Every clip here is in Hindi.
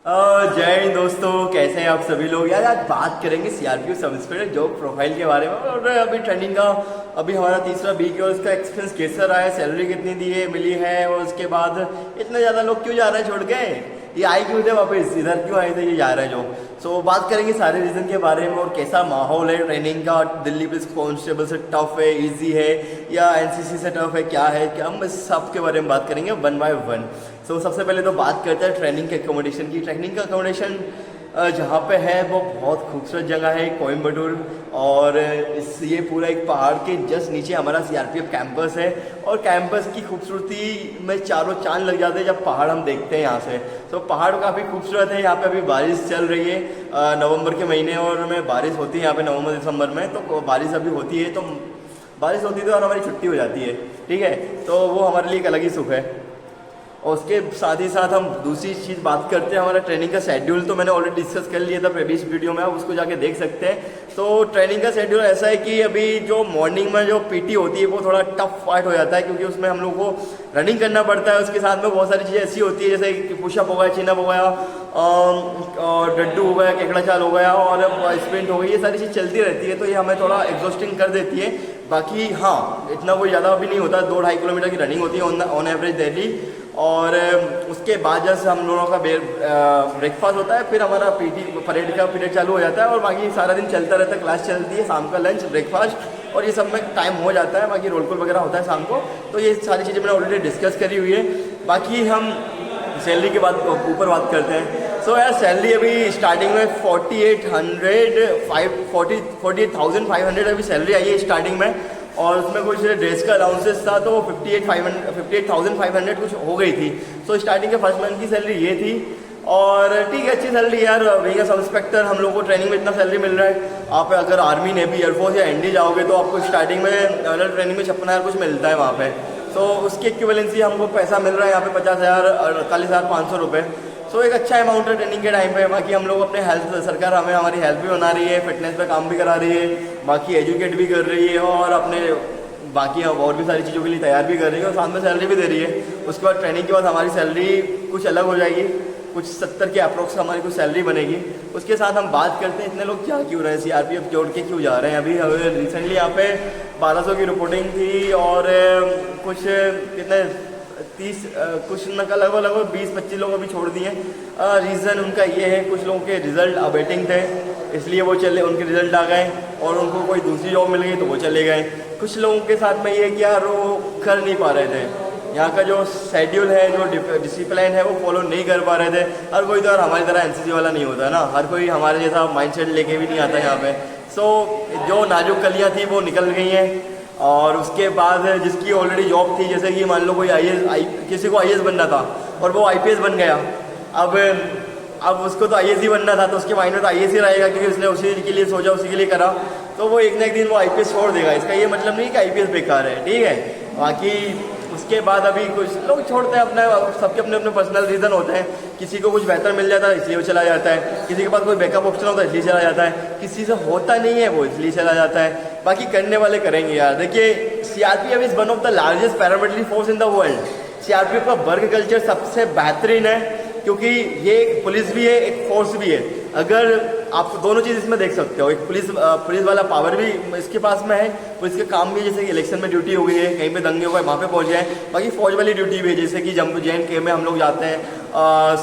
जय हिंद दोस्तों, कैसे हैं आप सभी लोग। यार आज बात करेंगे CRPF sub inspector job profile के बारे में। और अभी ट्रेनिंग का अभी हमारा तीसरा वीक है और उसका एक्सपीरियंस कैसा रहा है, सैलरी कितनी दी है मिली है, और उसके बाद इतने ज़्यादा लोग क्यों जा रहे हैं छोड़ के, ये आए क्यों थे वापस, इधर क्यों आए थे, ये जा रहे हैं जो। सो बात करेंगे सारे रीज़न के बारे में और कैसा माहौल है ट्रेनिंग का। दिल्ली पुलिस कांस्टेबल से टफ है, इजी है, या एनसीसी से टफ है, क्या है क्या, हम इस सब के बारे में बात करेंगे वन बाय वन। सो सबसे पहले तो बात करते हैं ट्रेनिंग के अकोमोडेशन की। ट्रेनिंग का अकोमोडेशन जहाँ पे है वो बहुत खूबसूरत जगह है, कोयम्बटूर। और ये पूरा एक पहाड़ के जस्ट नीचे हमारा सीआरपीएफ कैंपस है। और कैंपस की खूबसूरती में चारों चांद लग जाते हैं जब पहाड़ हम देखते हैं यहाँ से। तो पहाड़ काफ़ी खूबसूरत है। यहाँ पे अभी बारिश चल रही है नवंबर के महीने, और में बारिश होती है यहाँ पे नवंबर दिसंबर में। तो बारिश अभी होती है, तो बारिश होती है तो और हमारी छुट्टी हो जाती है, ठीक है। तो वो हमारे लिए एक अलग ही सुख है। और उसके साथ ही साथ हम दूसरी चीज़ बात करते हैं हमारा ट्रेनिंग का शेड्यूल। तो मैंने ऑलरेडी डिस्कस कर लिया था प्रीवियस वीडियो में, आप उसको जाके देख सकते हैं। तो ट्रेनिंग का शेड्यूल ऐसा है कि अभी जो मॉर्निंग में जो पीटी होती है वो थोड़ा टफ पार्ट हो जाता है, क्योंकि उसमें हम लोग को रनिंग करना पड़ता है। उसके साथ में बहुत सारी चीज़ें ऐसी होती है, जैसे पुशअप हो गया, चिनअप हो गया, और डड्डू हो गया, केकड़ा चाल हो गया, और स्प्रिंट हो गई, ये सारी चीज़ चलती रहती है। तो ये हमें थोड़ा एग्जॉस्टिंग कर देती है। बाकी हाँ, इतना कोई ज़्यादा भी नहीं होता, 2-2.5 किलोमीटर की रनिंग होती है ऑन एवरेज डेली। और उसके बाद जैसे हम लोगों का ब्रेकफास्ट होता है, फिर हमारा पीटी परेड का पीरियड चालू हो जाता है, और बाकी सारा दिन चलता रहता है, क्लास चलती है, शाम का लंच, ब्रेकफास्ट, और ये सब में टाइम हो जाता है। बाकी रोल कॉल वगैरह होता है शाम को। तो ये सारी चीज़ें मैंने ऑलरेडी डिस्कस करी हुई है। बाकी हम सैलरी के बाद ऊपर बात करते हैं। सो यार सैलरी अभी स्टार्टिंग में 48,500 अभी सैलरी आई है स्टार्टिंग में। और उसमें कुछ ड्रेस का अलाउंसेस था, तो 58,500 कुछ हो गई थी। सो स्टार्टिंग के फर्स्ट मंथ की सैलरी ये थी। और ठीक है, अच्छी सैलरी यार। बीइंग सब इंस्पेक्टर हम लोग को ट्रेनिंग में इतना सैलरी मिल रहा है। आप अगर आर्मी, नेवी, एयरफोर्स या एनडी जाओगे तो आपको स्टार्टिंग में ट्रेनिंग में 56,000 कुछ मिलता है वहाँ पे। तो उसकी इक्विवेलेंसी हमको पैसा मिल रहा है यहाँ पे 50,000 48,500 रुपये। सो एक अच्छा अमाउंट है ट्रेनिंग के टाइम पे। बाकी हम लोग अपने हेल्थ, सरकार हमें हमारी हेल्थ भी बना रही है, फिटनेस पे काम भी करा रही है, बाकी एजुकेट भी कर रही है, और अपने बाकी और भी सारी चीज़ों के लिए तैयार भी कर रही है, और साथ में सैलरी भी दे रही है। उसके बाद ट्रेनिंग के बाद हमारी सैलरी कुछ अलग हो जाएगी, कुछ 70 के अप्रोक्स हमारी कुछ सैलरी बनेगी। उसके साथ हम बात करते हैं इतने लोग क्या क्यों रहे हैं, सीआरपीएफ जोड़ के क्यों जा रहे हैं। अभी रिसेंटली यहाँ पे 1200 की रिपोर्टिंग थी, और कुछ कितने 30 कुछ लगभग 20-25 लोग अभी छोड़ दिए। रीज़न उनका ये है, कुछ लोगों के रिजल्ट अवेटिंग थे, इसलिए वो चले, उनके रिजल्ट आ गए, और उनको कोई दूसरी जॉब मिल गई तो वो चले गए। कुछ लोगों के साथ में ये कि यार वो कर नहीं पा रहे थे, यहाँ का जो शेड्यूल है, जो डिसिप्लिन है, वो फॉलो नहीं कर पा रहे थे। हर कोई तो यार हमारी तरह एनसीसी वाला नहीं होता ना, हर कोई हमारे जैसा माइंडसेट लेके भी नहीं आता यहाँ पे। सो जो नाजुक कलियाँ थी वो निकल गई हैं। और उसके बाद जिसकी ऑलरेडी जॉब थी, जैसे कि मान लो कोई किसी को आईएएस बनना था और वो आईपीएस बन गया, अब उसको तो आईएएस ही बनना था, तो उसके माइंड में तो आईएएस ही रहेगा, क्योंकि उसने उसी के लिए सोचा, उसी के लिए करा। तो वो एक ना एक दिन वो आईपीएस छोड़ देगा। इसका ये मतलब नहीं कि आईपीएस बेकार है, ठीक है। बाकी उसके बाद अभी कुछ लोग छोड़ते हैं, अपने सबके अपने अपने पर्सनल रीज़न होते हैं। किसी को कुछ बेहतर मिल जाता है इसलिए वो चला जाता है, किसी के पास कोई बैकअप ऑप्शन होता है इसलिए चला जाता है, किसी से होता नहीं है वो इसलिए चला जाता है। बाकी करने वाले करेंगे यार। देखिए, CRPF is one of the largest paramilitary force in the world. CRPF का वर्क कल्चर सबसे बेहतरीन है, क्योंकि ये एक पुलिस भी है, एक फोर्स भी है। अगर आप दोनों चीज़ इसमें देख सकते हो, एक पुलिस वाला पावर भी इसके पास में है, पुलिस के काम भी, जैसे कि इलेक्शन में ड्यूटी हो गई है, कहीं पे दंगे हो गए वहाँ पे पहुँच गए। बाकी फौज वाली ड्यूटी भी है, जैसे कि जम्मू JNK में हम लोग जाते हैं,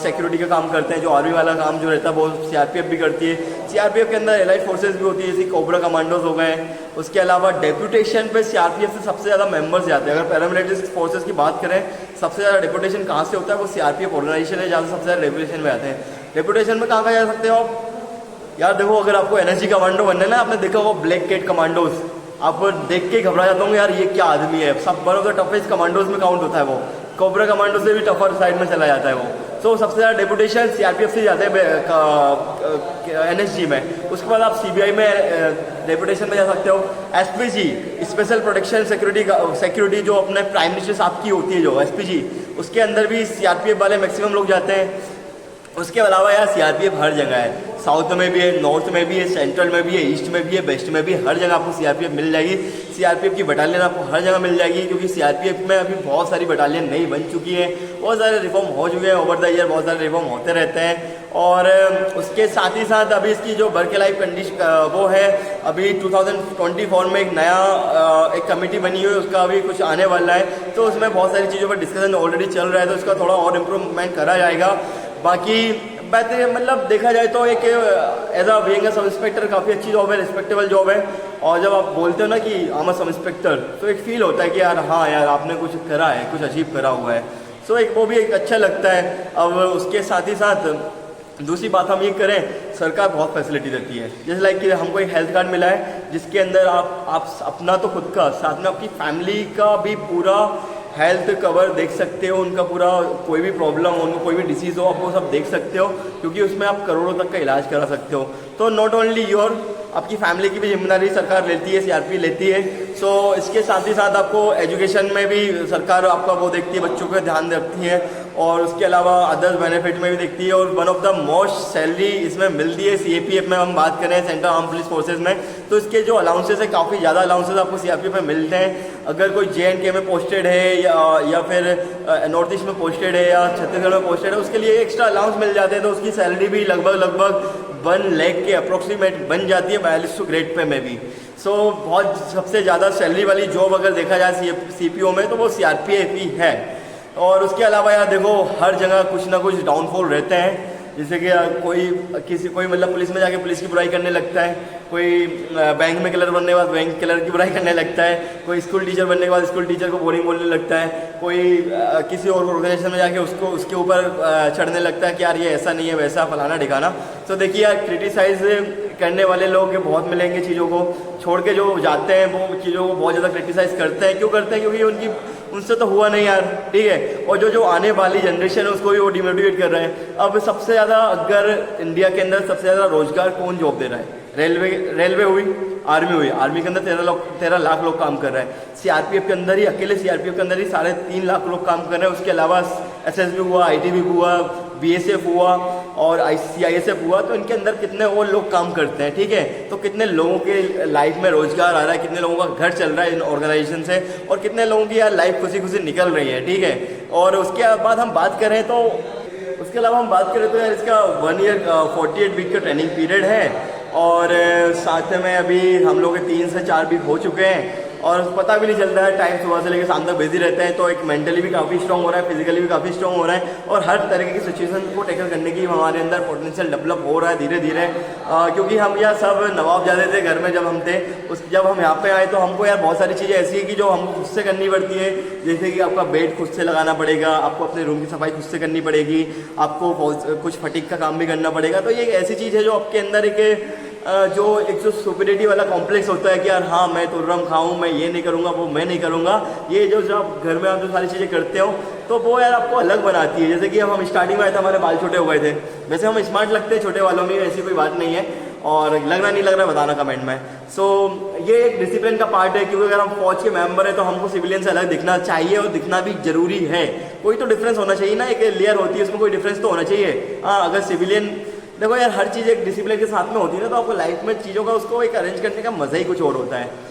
सिक्योरिटी का काम करते हैं। जो आर्मी वाला काम जो रहता है वो सीआरपीएफ भी करती है। सीआरपीएफ के अंदर एलाइड फोर्सेज भी होती है, जैसे कोबरा कमांडोज हो गए। उसके अलावा डेप्यूटेशन पे सीआरपीएफ से सबसे ज़्यादा मेंबर्स जाते हैं। अगर पैरामिलिट्री फोर्सेज की बात करें, सबसे ज़्यादा डेप्यूटेशन कहाँ से होता है, वो सीआरपीएफ ऑर्गेनाइजेशन है, जहाँ से सबसे ज़्यादा डेप्यूटेशन में आते हैं। डेप्यूटेशन में कहाँ जा सकते हो आप यार? देखो, अगर आपको एनर्जी कमांडो बनना है ना, आपने देखा वो ब्लैक कैट कमांडोज, आप देख के घबरा जाते होंगे यार ये क्या आदमी है। सब one of the toughest commandos में काउंट होता है वो। कोबरा कमांडो से भी टफर साइड में चला जाता है वो। सो सबसे ज़्यादा डेप्यूटेशन सीआरपीएफ से जाते हैं एनएसजी में। उसके बाद आप सीबीआई में डेप्यूटेशन में जा सकते हो। एसपीजी, स्पेशल प्रोटेक्शन सिक्योरिटी जो अपने प्राइम मिनिस्टर साहब की होती है, जो एसपीजी, उसके अंदर भी सीआरपीएफ वाले मैक्सिमम लोग जाते हैं। उसके अलावा यार सीआरपीएफ हर जगह है, साउथ में भी है, नॉर्थ में भी है, सेंट्रल में भी है, ईस्ट में भी है, वेस्ट में भी है, हर जगह आपको सीआरपीएफ मिल जाएगी। सीआरपीएफ की बटालियन आपको हर जगह मिल जाएगी, क्योंकि सीआरपीएफ में अभी बहुत सारी बटालियन नई बन चुकी हैं, बहुत सारे रिफॉर्म हो चुके हैं, ओवर द ईयर बहुत सारे रिफॉर्म होते रहते हैं। और उसके साथ ही साथ अभी इसकी जो वर्क लाइफ कंडीशन वो है, अभी 2024 में एक नया एक कमेटी बनी हुई है, उसका अभी कुछ आने वाला है, तो उसमें बहुत सारी चीज़ों पर डिस्कशन ऑलरेडी चल रहा है, तो उसका थोड़ा और इम्प्रूवमेंट करा जाएगा। बाकी बेहतर मतलब देखा जाए तो एक as a being sub inspector काफ़ी अच्छी जॉब है, रिस्पेक्टेबल जॉब है। और जब आप बोलते हो ना कि I am a sub inspector, तो एक फील होता है कि यार हाँ यार आपने कुछ करा है, कुछ अचीव करा हुआ है, सो एक वो भी एक अच्छा लगता है। अब उसके साथ ही साथ दूसरी बात हम ये करें, सरकार बहुत फैसिलिटी देती है, जैसे लाइक कि हमको एक हेल्थ कार्ड मिला है, जिसके अंदर आप अपना तो खुद का, साथ में आपकी फैमिली का भी पूरा हेल्थ कवर देख सकते हो, उनका पूरा कोई भी प्रॉब्लम हो, उनको कोई भी डिसीज़ हो, आप वो सब देख सकते हो, क्योंकि उसमें आप करोड़ों तक का इलाज करा सकते हो। तो नॉट ओनली योर, आपकी फैमिली की भी जिम्मेदारी सरकार लेती है, सीआरपी लेती है। सो इसके साथ ही साथ आपको एजुकेशन में भी सरकार आपका वो देखती है, बच्चों का ध्यान रखती है, और उसके अलावा अदर्स बेनिफिट में भी देखती है। और one of the most salary इसमें मिलती है सीएपीएफ में, हम बात करें सेंट्रल आर्म पुलिस फोर्सेज में, तो इसके जो अलाउंसेस है काफ़ी ज़्यादा अलाउंसेस आपको सीआरपीएफ में मिलते हैं। अगर कोई JNK में पोस्टेड है या फिर नॉर्थ ईस्ट में पोस्टेड है या छत्तीसगढ़ में पोस्टेड है, उसके लिए एक्स्ट्रा अलाउंस मिल जाते हैं, तो उसकी सैलरी भी लगभग 1 लाख के अप्रोक्सीमेट बन जाती है 42 ग्रेड पे में भी। सो बहुत सबसे ज़्यादा सैलरी वाली जॉब अगर देखा जाए CPO में, तो वो CRPF ही है। और उसके अलावा यार देखो, हर जगह कुछ ना कुछ डाउनफॉल रहते हैं, जैसे कि कोई मतलब पुलिस में जाके पुलिस की बुराई करने लगता है, कोई बैंक में क्लर्क बनने के बाद बैंक क्लर्क की बुराई करने लगता है, कोई स्कूल टीचर बनने के बाद स्कूल टीचर को बोरिंग बोलने लगता है, कोई किसी और ऑर्गेनाइजेशन में जाके उसके ऊपर चढ़ने लगता है कि यार ये ऐसा नहीं है, वैसा फलाना ठिकाना। तो देखिए यार, क्रिटिसाइज करने वाले लोग बहुत मिलेंगे, चीज़ों को छोड़ के जो जाते हैं वो चीज़ों को बहुत ज़्यादा क्रिटिसाइज करते हैं। क्यों करते हैं? क्योंकि उनसे तो हुआ नहीं यार, ठीक है। और जो आने वाली जनरेशन है उसको भी वो डिमोटिवेट कर रहे हैं। अब सबसे ज़्यादा अगर इंडिया के अंदर सबसे ज़्यादा रोजगार कौन जॉब दे रहा है? रेलवे हुई, आर्मी हुई, आर्मी के अंदर 13 लाख लोग काम कर रहे हैं। सीआरपीएफ के अंदर ही, अकेले सीआरपीएफ के अंदर ही 3.5 लाख लोग काम कर रहे हैं। उसके अलावा SSB हुआ, ITB हुआ, BSF हुआ और CISF हुआ, तो इनके अंदर कितने और लोग काम करते हैं, ठीक है। तो कितने लोगों के लाइफ में रोजगार आ रहा है, कितने लोगों का घर चल रहा है इन ऑर्गेनाइजेशन से, और कितने लोगों की यार लाइफ खुशी खुशी निकल रही है, ठीक है। और उसके बाद हम बात करें तो यार इसका 1 ईयर 48 वीक का ट्रेनिंग पीरियड है, और साथ में अभी हम लोग के 3 से 4 वीक हो चुके हैं, और पता भी नहीं चलता है, टाइम सुबह से लेकर शाम तक बिजी रहते हैं। तो एक मेंटली भी काफ़ी स्ट्रॉन्ग हो रहा है, फिजिकली भी काफ़ी स्ट्रॉन्ग हो रहा है, और हर तरह की सिचुएशन को टैकल करने की हमारे अंदर पोटेंशियल डेवलप हो रहा है धीरे धीरे। क्योंकि हम यह सब नवाब जाते थे घर में जब हम थे, जब हम यहाँ पे आए तो हमको यार बहुत सारी चीज़ें ऐसी है कि जो हमको खुद से करनी पड़ती है। जैसे कि आपका बेड खुद से लगाना पड़ेगा, आपको अपने रूम की सफाई खुद से करनी पड़ेगी, आपको कुछ फटीक का काम भी करना पड़ेगा। तो ये एक ऐसी चीज़ है जो आपके अंदर जो सुपीरियरिटी वाला कॉम्प्लेक्स होता है कि यार हाँ मैं तुर्रम खाऊं, मैं ये नहीं करूँगा, वो मैं नहीं करूँगा, ये जो आप घर में आप जो सारी चीज़ें करते हो तो वो यार आपको अलग बनाती है। जैसे कि हम स्टार्टिंग में आए थे, हमारे बाल छोटे हो गए थे, वैसे हम स्मार्ट लगते हैं छोटे वालों में, ऐसी कोई बात नहीं है, और लग रहा नहीं लग रहा बताना कमेंट में। सो ये एक डिसिप्लिन का पार्ट है, क्योंकि अगर हम फौज के मेंबर हैं तो हमको सिविलियन से अलग दिखना चाहिए, और दिखना भी जरूरी है। कोई तो डिफरेंस होना चाहिए ना, एक लेयर होती है उसमें कोई डिफरेंस तो होना चाहिए। हाँ, अगर सिविलियन देखो यार, हर चीज़ एक डिसिप्लिन के साथ में होती है ना, तो आपको लाइफ में चीज़ों का उसको एक अरेंज करने का मज़ा ही कुछ और होता है।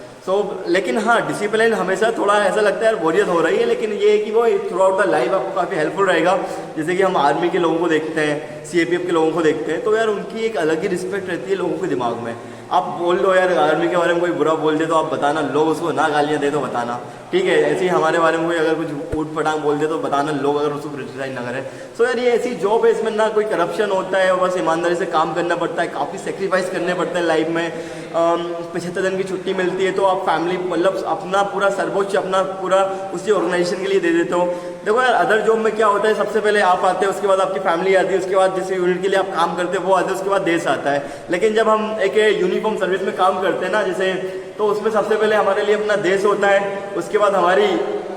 लेकिन हाँ, डिसिप्लिन हमेशा थोड़ा ऐसा लगता है यार बोरियत हो रही है, लेकिन ये है कि वो थ्रू आउट द लाइफ आपको काफ़ी हेल्पफुल रहेगा। जैसे कि हम आर्मी के लोगों को देखते हैं, CAPF के लोगों को देखते हैं, तो यार उनकी एक अलग ही रिस्पेक्ट रहती है लोगों के दिमाग में। आप बोल दो यार आर्मी के बारे में कोई बुरा बोल दे तो आप बताना, लोग उसको ना गालियाँ दे तो बताना, ठीक है। ऐसे ही हमारे बारे में कोई अगर कुछ ऊट पटांग बोल दे तो बताना, लोग अगर उसको क्रिटिसाइज ना करें। सो यार ये ऐसी जॉब है, इसमें ना कोई करप्शन होता है, बस ईमानदारी से काम करना पड़ता है, काफ़ी सेक्रीफाइस करने पड़ते हैं लाइफ में। 75 दिन की छुट्टी मिलती है, तो आप फैमिली मतलब अपना पूरा सर्वोच्च अपना पूरा उसी ऑर्गेनाइजेशन के लिए दे देते हो। देखो यार, अदर जॉब में क्या होता है, सबसे पहले आप आते हैं, उसके बाद आपकी फैमिली आती है, उसके बाद जिस यूनिट के लिए आप काम करते हैं वो आते हैं, उसके बाद देश आता है। लेकिन जब हम एक यूनिफॉर्म सर्विस में काम करते हैं ना, जैसे, तो उसमें सबसे पहले हमारे लिए अपना देश होता है, उसके बाद हमारी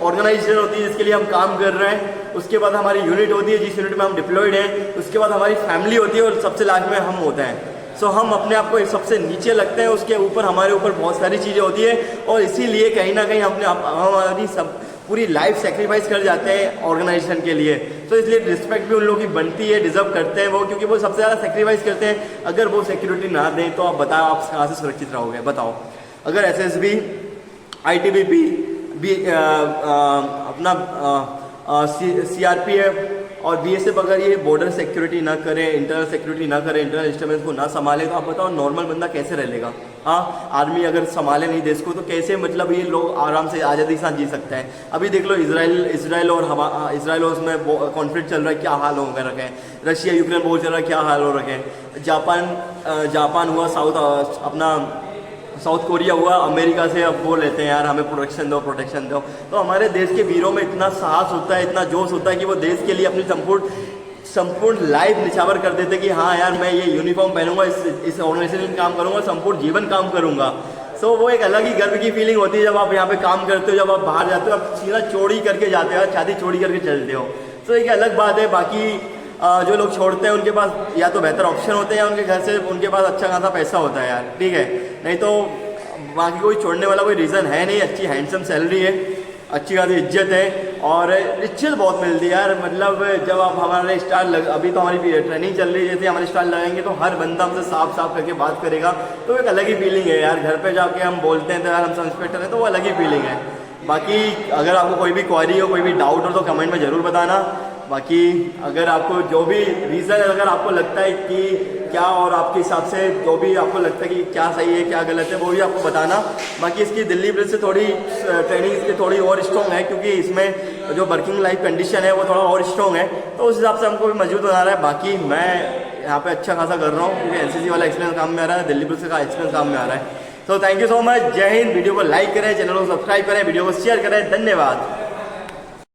ऑर्गेनाइजेशन होती है जिसके लिए हम काम कर रहे हैं, उसके बाद हमारी यूनिट होती है जिस यूनिट में हम डिप्लॉयड हैं, उसके बाद हमारी फैमिली होती है, और सबसे लास्ट में हम होते हैं। सो हम अपने आप को सबसे नीचे लगते हैं, उसके ऊपर हमारे ऊपर बहुत सारी चीज़ें होती है, और इसीलिए कहीं ना कहीं हमारी पूरी लाइफ सेक्रीफाइस कर जाते हैं ऑर्गेनाइजेशन के लिए। तो इसलिए रिस्पेक्ट भी उन लोगों की बनती है, डिजर्व करते हैं वो, क्योंकि वो सबसे ज़्यादा सेक्रीफाइस करते हैं। अगर वो सिक्योरिटी ना दें तो आप बताओ आप कहाँ से सुरक्षित रहोगे, बताओ। अगर SSB, ITBP भी अपना CRPF और BSF अगर ये बॉर्डर सिक्योरिटी ना करें, इंटरनल सिक्योरिटी ना करें, इंटरनल डिस्टर्बेंस को ना संभाले, तो आप बताओ नॉर्मल बंदा कैसे रह लेगा। हाँ, आर्मी अगर संभाले नहीं देश को तो कैसे मतलब ये लोग आराम से आज़ादी के साथ जी सकते हैं। अभी देख लो इसराइल और उसमें कॉन्फ्लिक्ट चल रहा है, क्या हाल हो रखे हैं। रशिया यूक्रेन वॉर चल रहा है, क्या हाल हो रखे हैं। जापान हुआ, साउथ कोरिया हुआ, अमेरिका से अब वो लेते हैं यार हमें प्रोटेक्शन दो। तो हमारे देश के वीरों में इतना साहस होता है, इतना जोश होता है कि वो देश के लिए अपनी संपूर्ण लाइफ निछावर कर देते कि हाँ यार मैं ये यूनिफॉर्म पहनूंगा, इस ऑर्गेनाइजेशन में काम करूंगा, संपूर्ण जीवन काम करूंगा। सो वो एक अलग ही गर्व की फीलिंग होती है जब आप यहाँ पे काम करते हो, जब आप बाहर जाते हो, आप सीधा चोरी करके जाते हो, छाती चोरी करके चलते हो। तो एक अलग बात है। बाकी जो लोग छोड़ते हैं उनके पास या तो बेहतर ऑप्शन होते हैं या उनके घर से उनके पास अच्छा खासा पैसा होता है यार, ठीक है। नहीं तो बाकी कोई छोड़ने वाला कोई रीज़न है नहीं। अच्छी हैंडसम सैलरी है, अच्छी खासी इज्जत है और इज्जत बहुत मिलती है यार। मतलब जब आप हमारे अभी तो हमारी ट्रेनिंग चल रही है, जैसे हमारे स्टार लगाएंगे तो हर बंदा हमसे साफ करके बात करेगा, तो एक अलग ही फीलिंग है यार। घर पे जाके हम बोलते हैं तो यार हम सब इंस्पेक्टर हैं, तो वो अलग ही फीलिंग है। बाकी अगर आपको कोई भी क्वेरी हो, कोई भी डाउट हो तो कमेंट में ज़रूर बताना। बाकी अगर आपको जो भी रीज़न अगर आपको लगता है कि क्या, और आपके हिसाब से जो भी आपको लगता है कि क्या सही है क्या गलत है, वो भी आपको बताना। बाकी इसकी दिल्ली पुलिस से थोड़ी ट्रेनिंग इसकी थोड़ी और स्ट्रॉन्ग है, क्योंकि इसमें जो वर्किंग लाइफ कंडीशन है वो थोड़ा और स्ट्रॉन्ग है, तो उस हिसाब से हमको भी मजबूत बना रहा है। बाकी मैं यहाँ पे अच्छा खासा कर रहा हूँ, क्योंकि NCC वाला एक्सपीरियंस काम में आ रहा है, दिल्ली पुलिस का एक्सपीरियंस काम में आ रहा है। तो थैंक यू सो मच। जय हिंद। वीडियो को लाइक करें, चैनल को सब्सक्राइब करें, वीडियो को शेयर करें। धन्यवाद।